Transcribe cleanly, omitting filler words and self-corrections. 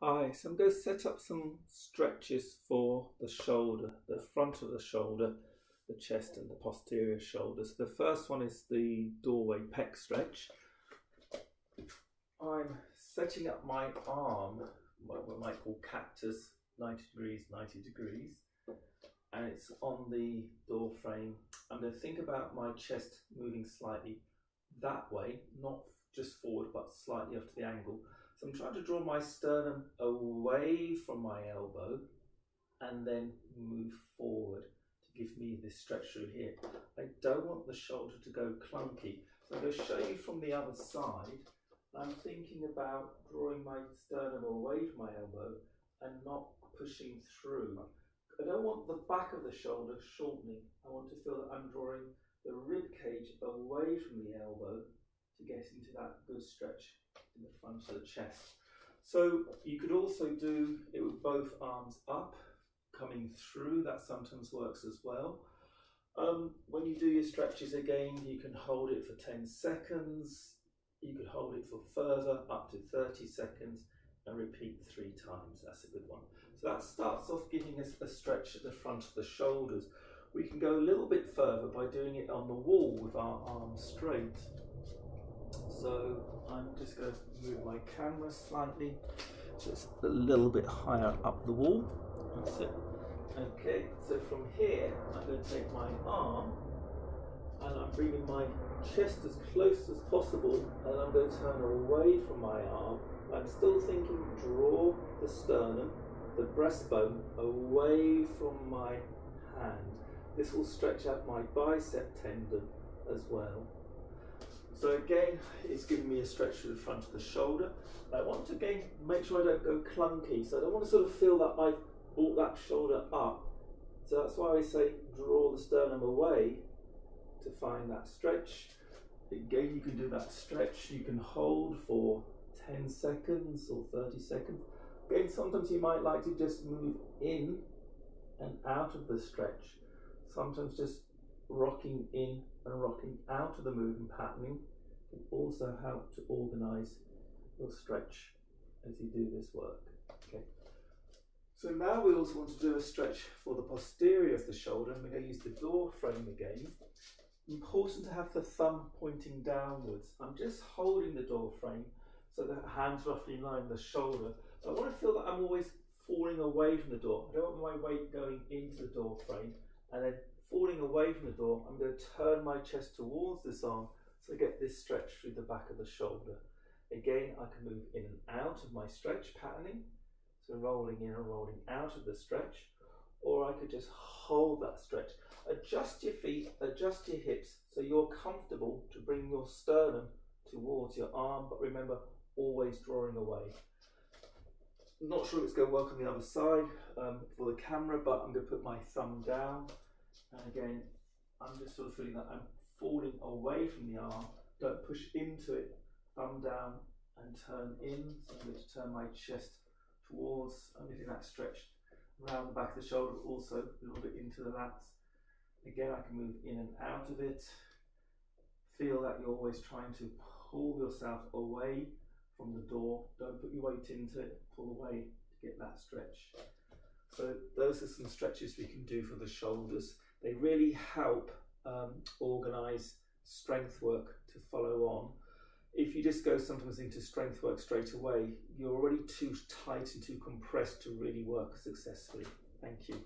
Hi, so I'm going to set up some stretches for the shoulder, the front of the shoulder, the chest and the posterior shoulders. The first one is the doorway pec stretch. I'm setting up my arm, what we might call cactus, 90 degrees, 90 degrees, and it's on the door frame. I'm going to think about my chest moving slightly that way, not just forward, but slightly off to the angle. So I'm trying to draw my sternum away from my elbow and then move forward to give me this stretch through here. I don't want the shoulder to go clunky. So I'm going to show you from the other side. I'm thinking about drawing my sternum away from my elbow and not pushing through. I don't want the back of the shoulder shortening. I want to feel that I'm drawing the rib cage away from the elbow to get into that good stretch in the front of the chest. So you could also do it with both arms up, coming through. That sometimes works as well. When you do your stretches again, you can hold it for 10 seconds. You could hold it for further, up to 30 seconds, and repeat 3 times. That's a good one. So that starts off giving us a stretch at the front of the shoulders. We can go a little bit further by doing it on the wall with our arms straight. So I'm just going to move my camera slightly, so it's a little bit higher up the wall. That's it. Okay, so from here I'm going to take my arm and I'm bringing my chest as close as possible, and I'm going to turn away from my arm. I'm still thinking draw the sternum, the breastbone, away from my hand. This will stretch out my bicep tendon as well. So again, it's giving me a stretch through the front of the shoulder. I want to again make sure I don't go clunky, so I don't want to sort of feel that I've brought that shoulder up. So that's why I say draw the sternum away to find that stretch. Again, you can do that stretch, you can hold for 10 seconds or 30 seconds. Again, sometimes you might like to just move in and out of the stretch. Sometimes just rocking in and rocking out of the movement patterning can also help to organize your stretch as you do this work. Okay. So now we also want to do a stretch for the posterior of the shoulder, and we're going to use the door frame again. Important to have the thumb pointing downwards. I'm just holding the door frame so the hand's roughly in line with the shoulder. But I want to feel that I'm always falling away from the door. I don't want my weight going into the door frame and then falling away from the door. I'm going to turn my chest towards this arm so I get this stretch through the back of the shoulder. Again, I can move in and out of my stretch patterning, so rolling in and rolling out of the stretch, or I could just hold that stretch. Adjust your feet, adjust your hips so you're comfortable to bring your sternum towards your arm, but remember, always drawing away. I'm not sure it's going to work on the other side for the camera, but I'm going to put my thumb down. And again, I'm just sort of feeling that I'm falling away from the arm. Don't push into it. Thumb down and turn in. So I'm going to turn my chest towards, I'm getting that stretch around the back of the shoulder, but also a little bit into the lats. Again, I can move in and out of it. Feel that you're always trying to pull yourself away from the door. Don't put your weight into it. Pull away to get that stretch. So those are some stretches we can do for the shoulders. They really help organize strength work to follow on. If you just go sometimes into strength work straight away, you're already too tight and too compressed to really work successfully. Thank you.